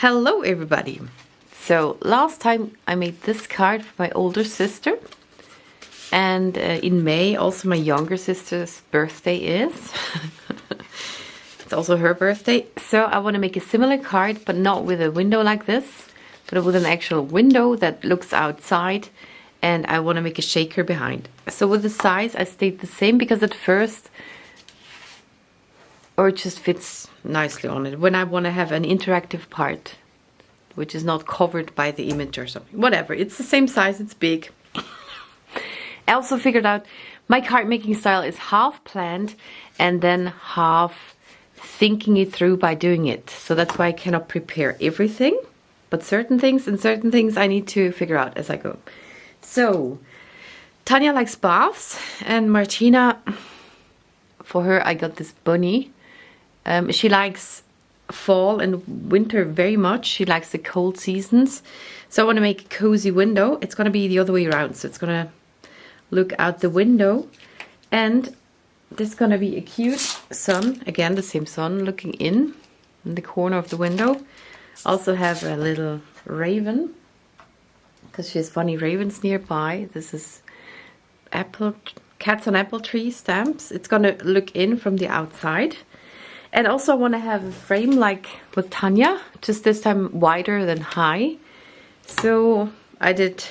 Hello everybody! So last time I made this card for my older sister, and in May also my younger sister's birthday is. It's also her birthday, so I want to make a similar card but not with a window like this, but with an actual window that looks outside, and I want to make a shaker behind. So with the size I stayed the same because at first, or it just fits nicely on it when I want to have an interactive part which is not covered by the image or something. Whatever, it's the same size, it's big. I also figured out my card making style is half planned and then half thinking it through by doing it. So that's why I cannot prepare everything, but certain things I need to figure out as I go. So Tanya likes baths, and Martina, for her I got this bunny. She likes fall and winter very much. She likes the cold seasons. So I want to make a cozy window. It's going to be the other way around. So it's going to look out the window. And there's going to be a cute sun. Again, the same sun looking in the corner of the window. Also have a little raven, because she has funny ravens nearby. This is cats on apple tree stamps. It's going to look in from the outside. And also I want to have a frame like with Tanya, just this time wider than high. So I did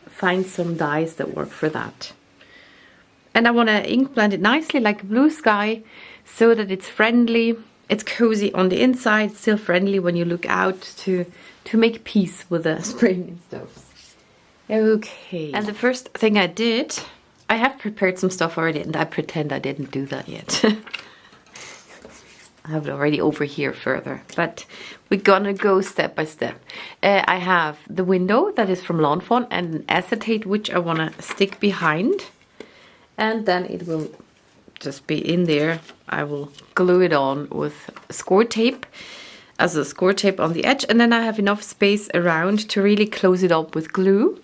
find some dies that work for that. And I want to ink blend it nicely like a blue sky so that it's friendly. It's cozy on the inside, still friendly when you look out to make peace with the spray-painted stoves. Okay. And the first thing I did, I have prepared some stuff already and I pretend I didn't do that yet. I have it already over here further, but we're gonna go step by step. I have the window that is from Lawn Fawn and an acetate which I want to stick behind, and then it will just be in there. I will glue it on with score tape, as a score tape on the edge, and then I have enough space around to really close it up with glue,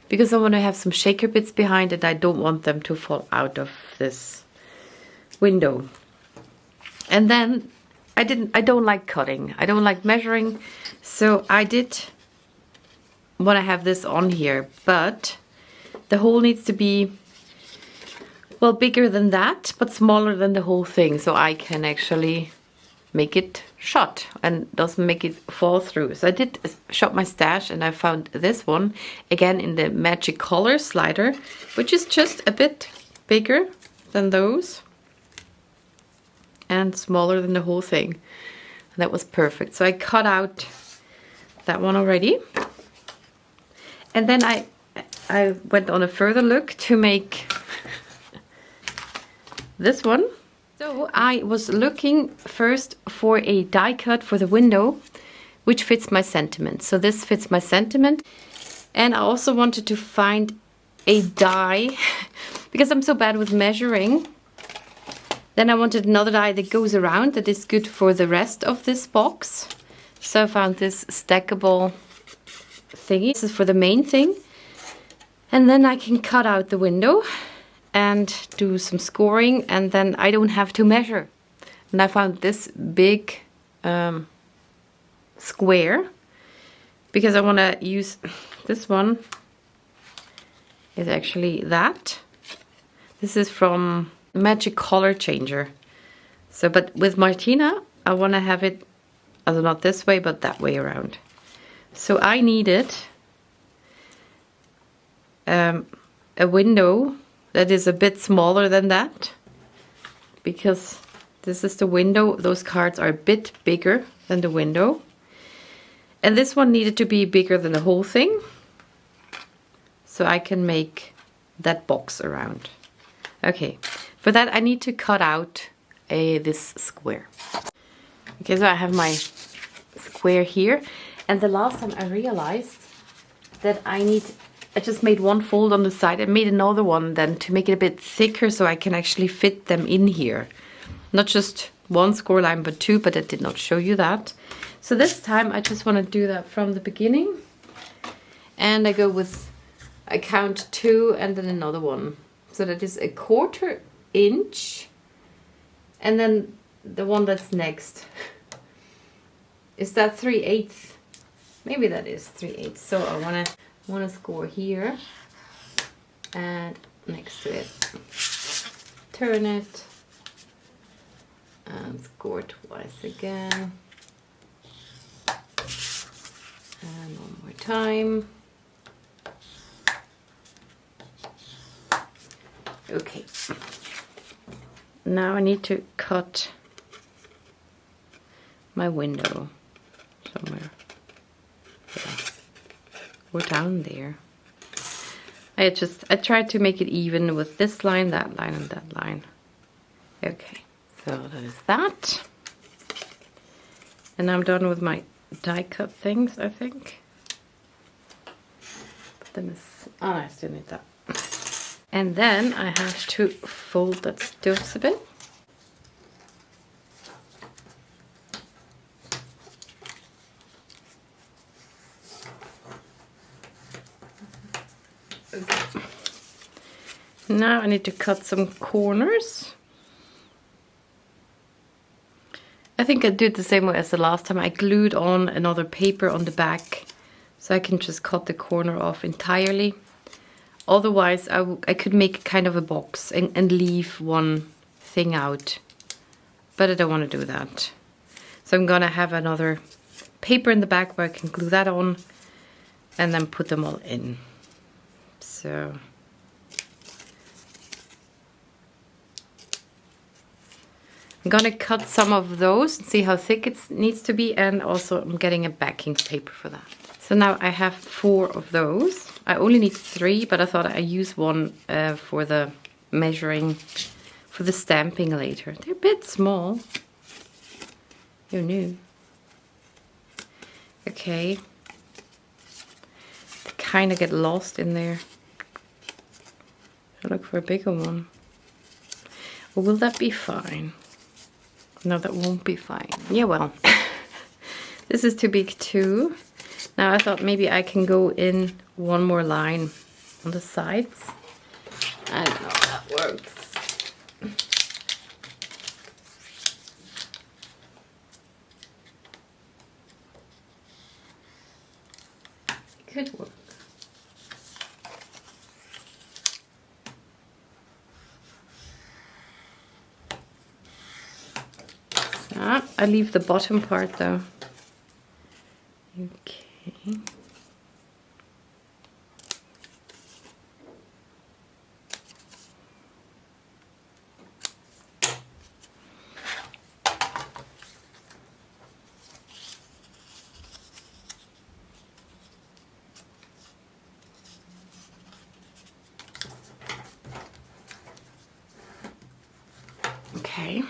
because I want to have some shaker bits behind and I don't want them to fall out of this window. And then I don't like cutting. I don't like measuring. So I did want to have this on here, but the hole needs to be, well, bigger than that, but smaller than the whole thing. So I can actually make it shut and doesn't make it fall through. So I did shop my stash and I found this one, again in the Magic Color slider, which is just a bit bigger than those. And smaller than the whole thing. And that was perfect. So I cut out that one already. And then I went on a further look to make this one. So I was looking first for a die cut for the window, which fits my sentiment. So this fits my sentiment. And I also wanted to find a die, because I'm so bad with measuring. Then I wanted another die that goes around that is good for the rest of this box. So I found this stackable thingy. This is for the main thing. And then I can cut out the window and do some scoring, and then I don't have to measure. And I found this big square, because I want to use this one. Is actually that. This is from Magic Color Changer. So, but with Martina, I want to have it, also not this way, but that way around. So I needed a window that is a bit smaller than that, because this is the window. Those cards are a bit bigger than the window. And this one needed to be bigger than the whole thing, so I can make that box around. Okay. For that I need to cut out this square. Okay, so I have my square here. And the last time I realized that I just made one fold on the side. I made another one then to make it a bit thicker so I can actually fit them in here. Not just one score line but two, but I did not show you that. So this time I just want to do that from the beginning. And I go with, I count 2 and then another one. So that is 1/4 inch, and then the one that's next is that 3/8 Maybe that is 3/8. So I wanna score here and next to it. Turn it and score twice again. And one more time. Okay. Now I need to cut my window somewhere. Yeah. Or down there. I tried to make it even with this line, that line, and that line. Okay, so that is that. And I'm done with my die cut things, I think. Put them as, oh, I still need that. And then I have to fold that just a bit. Okay. Now I need to cut some corners. I think I did the same way as the last time. I glued on another paper on the back so I can just cut the corner off entirely. Otherwise I could make kind of a box and leave one thing out. But I don't want to do that. So I'm gonna have another paper in the back where I can glue that on and then put them all in. So I'm gonna cut some of those and see how thick it needs to be, and also I'm getting a backing paper for that. So now I have 4 of those. I only need 3, but I thought I'd use one for the measuring, for the stamping later. They're a bit small. Who knew? Okay. They kind of get lost in there. I look for a bigger one. Or will that be fine? No, that won't be fine. Yeah, well. This is too big too. Now I thought maybe I can go in one more line on the sides. I don't know if that works. It could work. I leave the bottom part though. Okay. Okay.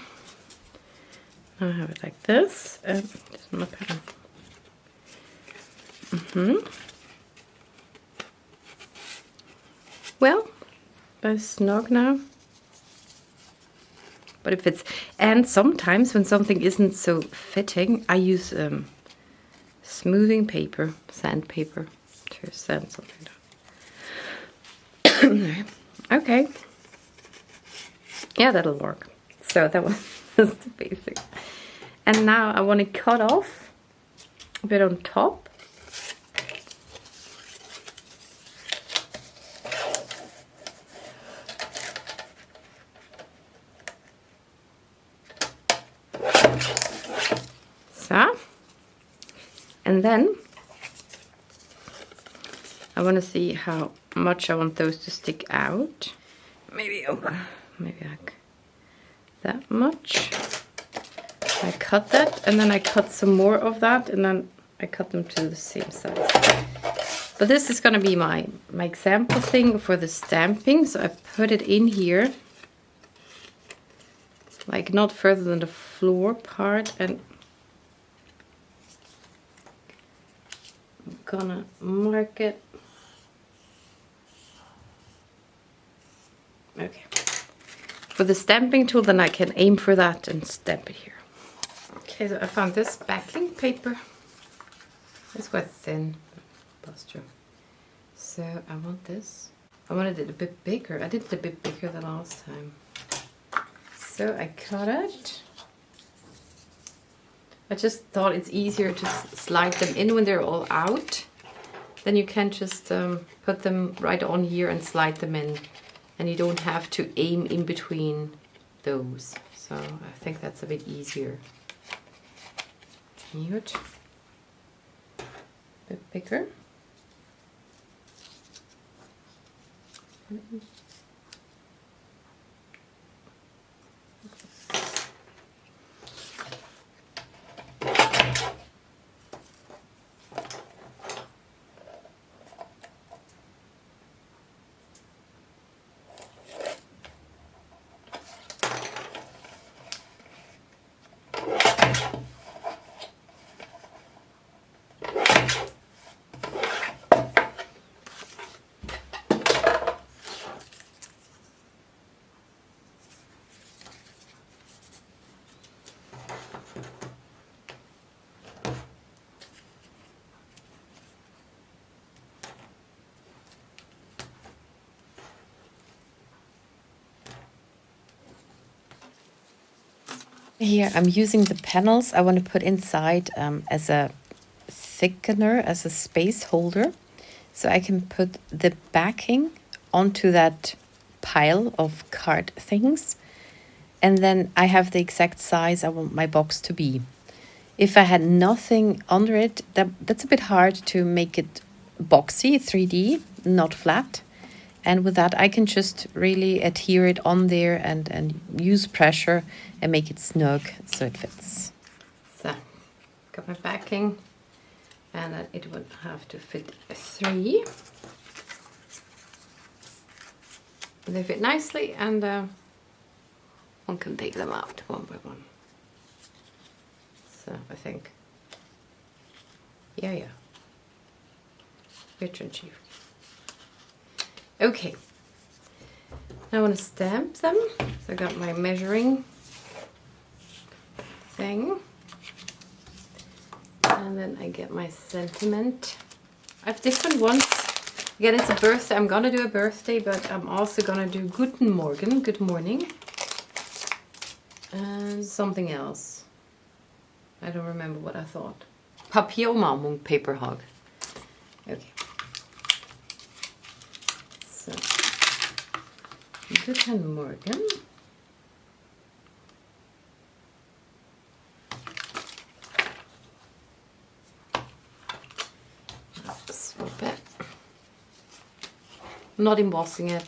I have it like this, and this is my pen. Well, that's snug now. But if it's, and sometimes when something isn't so fitting, I use smoothing paper, sandpaper, to sand something down. Okay. Yeah, that'll work. So that was just the basics. And now I want to cut off a bit on top. So, and then I want to see how much I want those to stick out. Maybe like that much. I cut that, and then I cut some more of that, and then I cut them to the same size. But this is going to be my example thing for the stamping, so I put it in here, like not further than the floor part, and I'm gonna mark it. Okay. For the stamping tool, then I can aim for that and stamp it here. Okay, so I found this backing paper. It's quite thin, posture. So I want this. I wanted it a bit bigger. I did it a bit bigger the last time. So I cut it. I just thought it's easier to slide them in when they're all out. Then you can just put them right on here and slide them in. And you don't have to aim in between those. So I think that's a bit easier. Cute. A bit bigger. Here I'm using the panels I want to put inside as a thickener, as a space holder. So I can put the backing onto that pile of card things. And then I have the exact size I want my box to be. If I had nothing under it, that's a bit hard to make it boxy, 3D, not flat. And with that, I can just really adhere it on there and use pressure and make it snug so it fits. So, got my backing, and then it would have to fit 3. They fit nicely, and one can take them out one by one. So, I think, yeah. Rich and cheap. Okay, now I want to stamp them. So I got my measuring thing. And then I get my sentiment. I have different ones. Again, it's a birthday. I'm going to do a birthday, but I'm also going to do Guten Morgen, good morning. And something else. I don't remember what I thought. Papierumarmung, paper hug. Okay. So, Guten Morgen. Swap it. Not embossing it.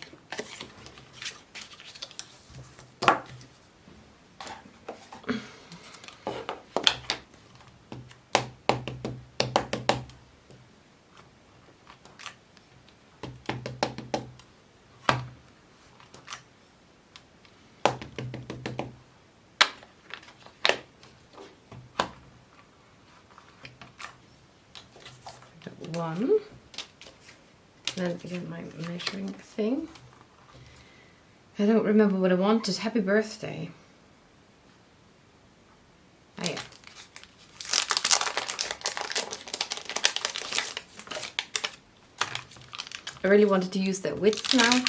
One, then again my measuring thing. I don't remember what I wanted. Happy birthday. Oh yeah. I really wanted to use that width now.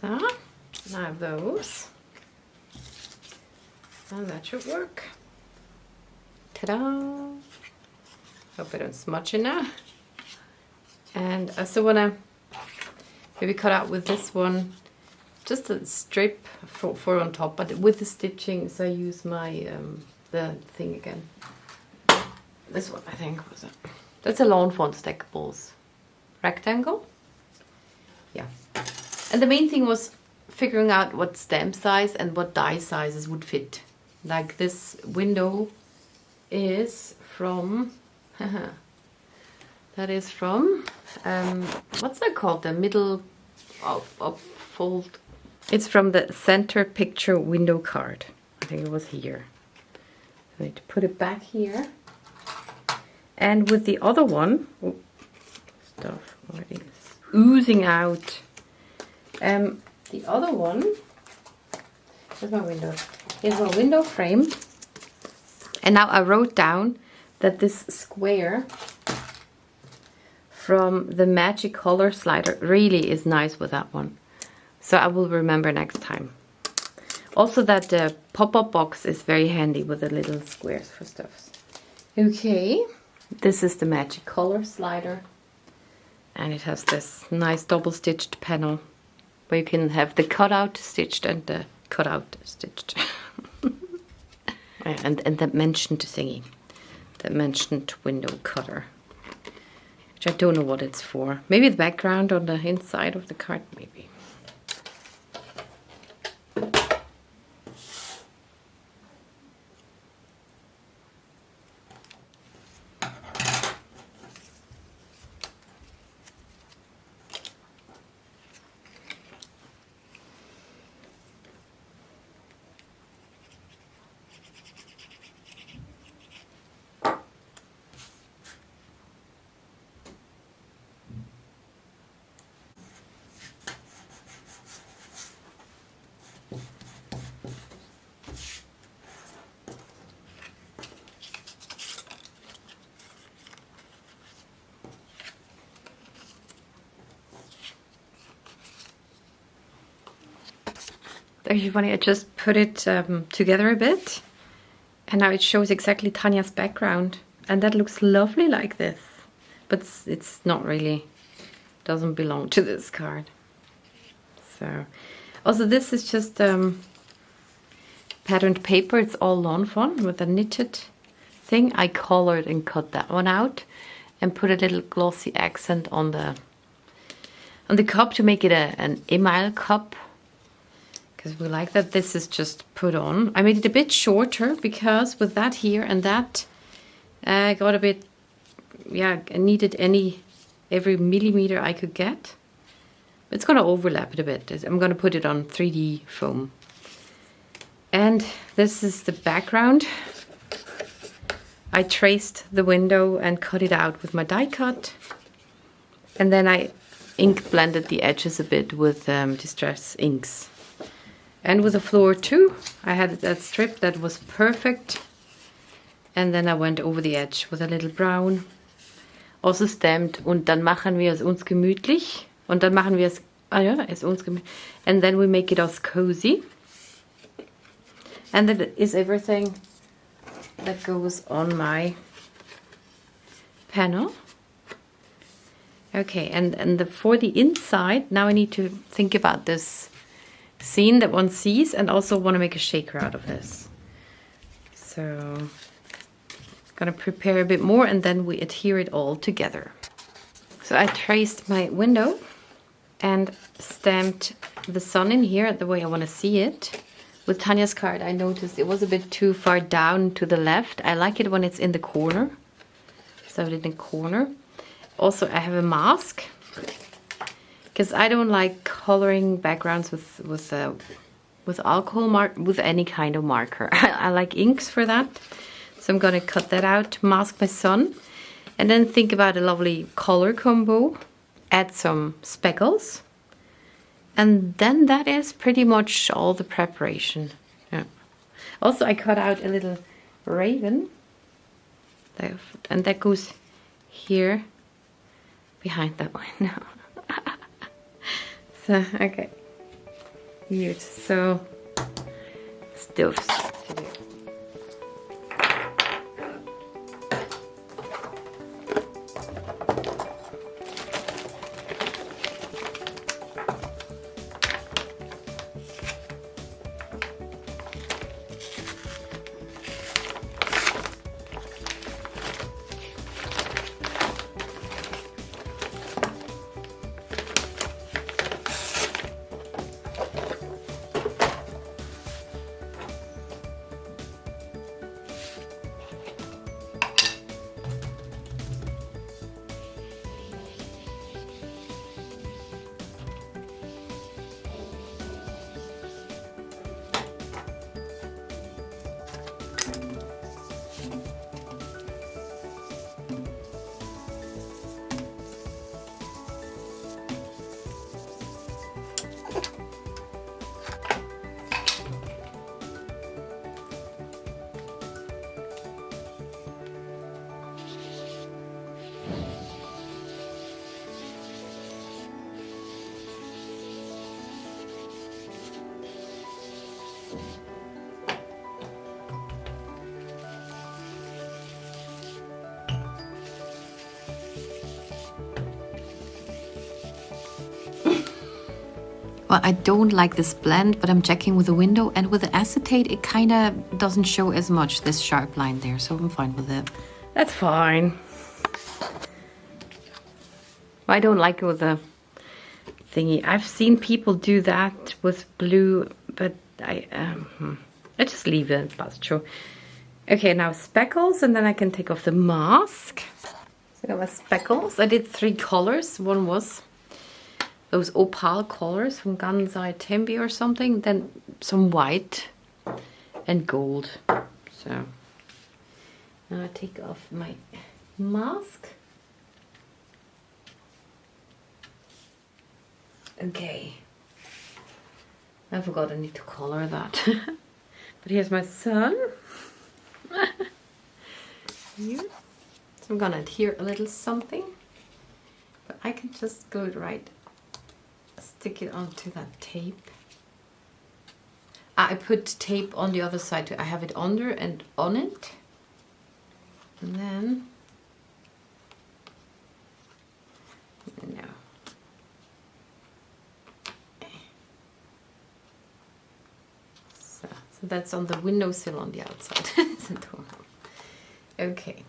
So, now those, and that should work. Ta-da! Hope I don't smudge it now. And I still want to maybe cut out with this one, just a strip for on top, but with the stitching, so I use my, the thing again. This one, I think, was it? That's a Lawn Fawn Stackables rectangle. Yeah. And the main thing was figuring out what stamp size and what die sizes would fit. Like this window is from, that is from, what's that called? The middle of fold. It's from the center picture window card. I think it was here. I need to put it back here. And with the other one, Oh, it is oozing out. The other one, here's my window. Here's my window frame. And now I wrote down that this square from the Magic Color Slider really is nice with that one. So I will remember next time. Also that the pop-up box is very handy with the little squares for stuff. Okay, this is the Magic Color Slider. And it has this nice double-stitched panel where you can have the cutout stitched and the cutout stitched. and that mentioned thingy. That mentioned window cutter. Which I don't know what it's for. Maybe the background on the inside of the card, maybe. Actually funny, I just put it together a bit and now it shows exactly Tanya's background and that looks lovely like this, but it's not really, doesn't belong to this card. So also this is just patterned paper. It's all Lawn Fawn with a knitted thing. I colored and cut that one out and put a little glossy accent on the cup to make it an email cup. Because we like that this is just put on. I made it a bit shorter because with that here and that I got a bit, yeah, I needed every millimeter I could get. It's going to overlap it a bit. I'm going to put it on 3D foam. And this is the background. I traced the window and cut it out with my die cut. And then I ink blended the edges a bit with Distress inks. And with the floor too, I had that strip that was perfect. And then I went over the edge with a little brown. Also stamped. Und dann machen wir es uns gemütlich. Und dann machen wir es, es uns gemütlich. And then we make it us cozy. And that is everything that goes on my panel. Okay, and for the inside, now I need to think about this scene that one sees and also want to make a shaker out of this. So gonna prepare a bit more and then we adhere it all together. So I traced my window and stamped the sun in here the way I want to see it. With Tanya's card I noticed it was a bit too far down to the left. I like it when it's in the corner. So I did in the corner. Also I have a mask. Because I don't like coloring backgrounds with alcohol with any kind of marker. I like inks for that. So I'm gonna cut that out, mask my sun, and then think about a lovely color combo. Add some speckles, and then that is pretty much all the preparation. Yeah. Also, I cut out a little raven, and that goes here behind that one. So, okay, cute. So, stuffs to do. Well, I don't like this blend, but I'm checking with the window, and with the acetate, it kind of doesn't show as much, this sharp line there, so I'm fine with it. That's fine. I don't like it with the thingy. I've seen people do that with blue, but I just leave it, that's true. Okay, now speckles, and then I can take off the mask. So I got my speckles. I did 3 colors. One was those opal colors from Gansai Tembi or something. Then some white and gold. So now I take off my mask. Okay. I forgot I need to color that. But here's my sun. Here. So I'm gonna adhere a little something. But I can just go right, stick it onto that tape. I put tape on the other side too. I have it under and on it. And then, no. So that's on the windowsill on the outside. Okay,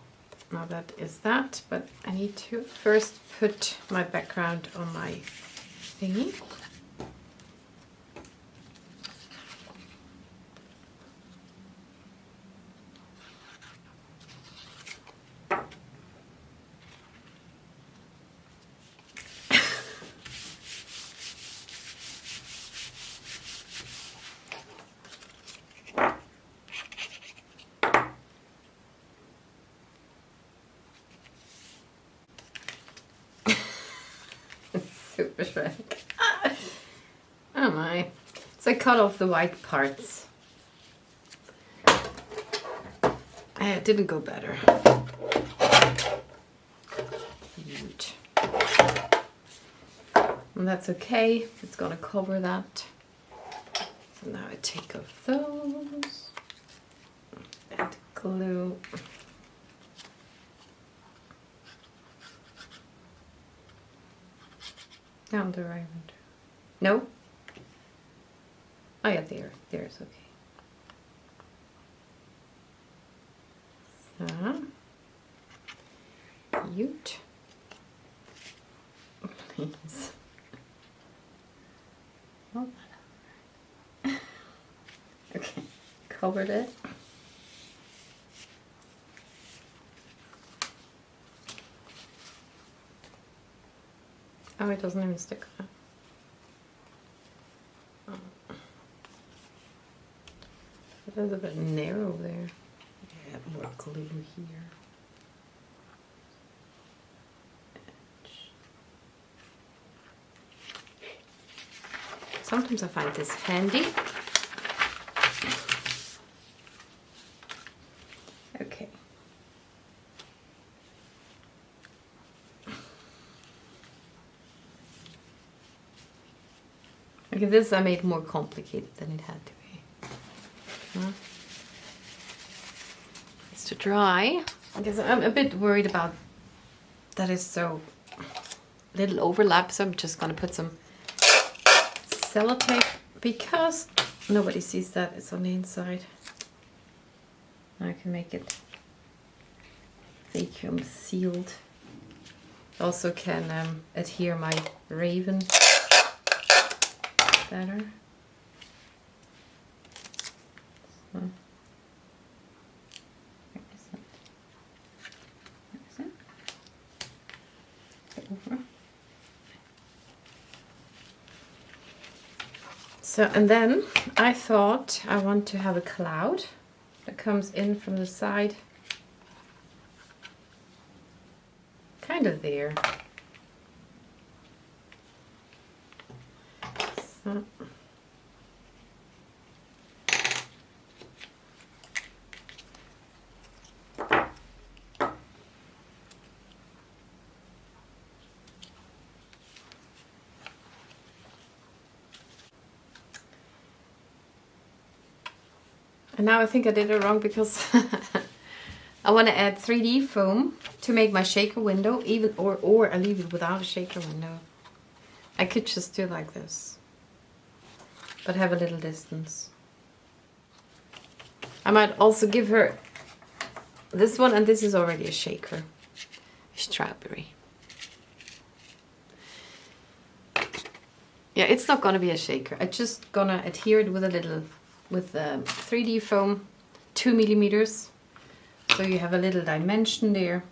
now that is that, but I need to first put my background on my thingy. Super Shrek. Oh my. So I cut off the white parts. It didn't go better. Cute. And that's okay. It's gonna cover that. So now I take off those and glue. Down the right one. No? Oh yeah, there's okay. So, cute. Please. Oh. Okay, covered it. Oh, it doesn't even stick on. Oh. It is a bit narrow there. Yeah, more glue here. Sometimes I find this handy. Okay. Okay, this I made more complicated than it had to be. It's to dry. Because I'm a bit worried about that is so little overlap, so I'm just gonna put some sellotape because nobody sees that it's on the inside. I can make it vacuum sealed. Also can adhere my raven better. So, where is it? Where is it? Over. So, and then I thought I want to have a cloud that comes in from the side, kind of there. So. And now I think I did it wrong because I want to add 3D foam to make my shaker window, even or I leave it without a shaker window. I could just do like this. but have a little distance. I might also give her this one, and this is already a shaker. Strawberry. Yeah, it's not gonna be a shaker. I'm just gonna adhere it with a little, with 3D foam, 2 millimeters. So you have a little dimension there.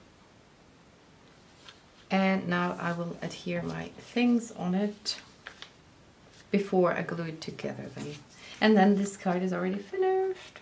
And now I will adhere my things on it before I glue it together then. And then this card is already finished.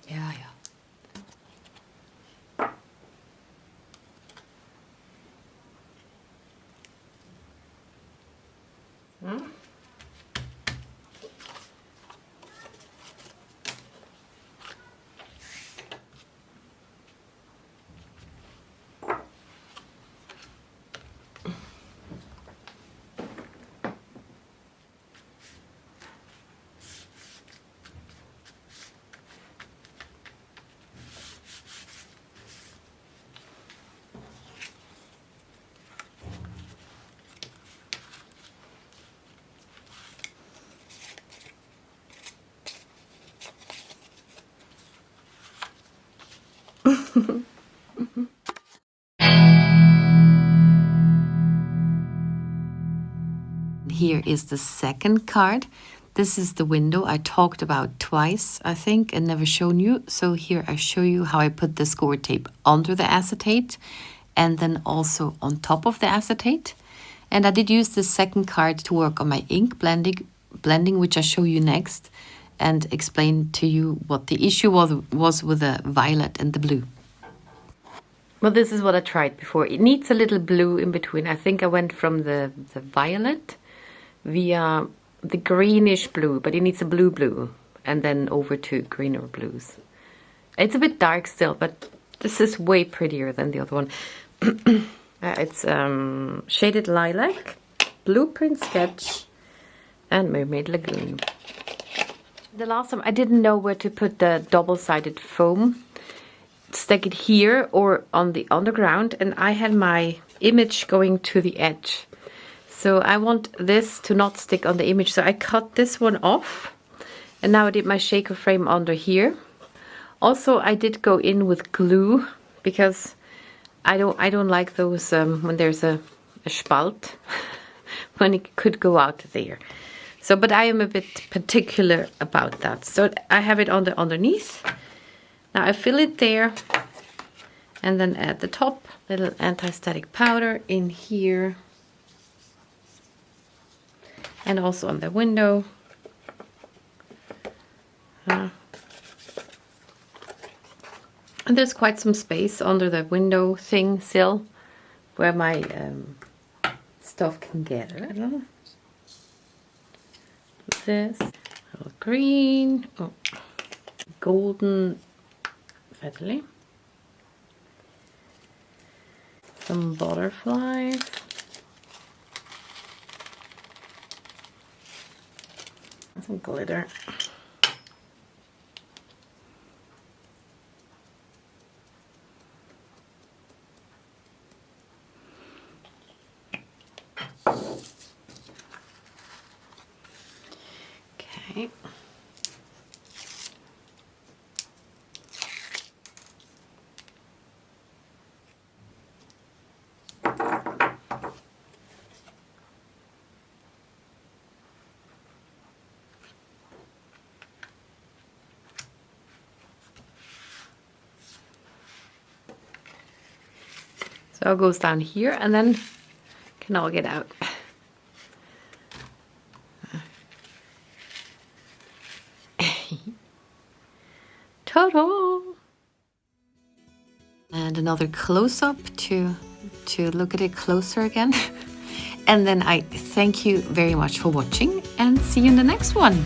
Yeah. Hmm? Here is the second card. This is the window I talked about twice, I think, and never shown you. So here I show you how I put the score tape under the acetate and then also on top of the acetate. And I did use the second card to work on my ink blending, which I show you next, and explain to you what the issue was with the violet and the blue. Well, this is what I tried before. It needs a little blue in between. I think I went from the violet via the greenish blue, but it needs a blue, and then over to greener blues. It's a bit dark still, but this is way prettier than the other one. It's Shaded Lilac, Blueprint Sketch, and Mermaid Lagoon. The last time I didn't know where to put the double-sided foam. Stick it here or on the underground, and I had my image going to the edge. So I want this to not stick on the image, so I cut this one off, and now I did my shaker frame under here. Also, I did go in with glue because I don't like those when there's a spalt when it could go out there. So, but I am a bit particular about that. So I have it on the underneath. Now I fill it there, and then at the top, little anti-static powder in here. And also on the window. And there's quite some space under the window sill where my stuff can gather. This little green, golden featherly, some butterflies. Some glitter. Okay. So it goes down here, and then can all get out. Ta-da! And another close-up to look at it closer again. And then I thank you very much for watching, and see you in the next one.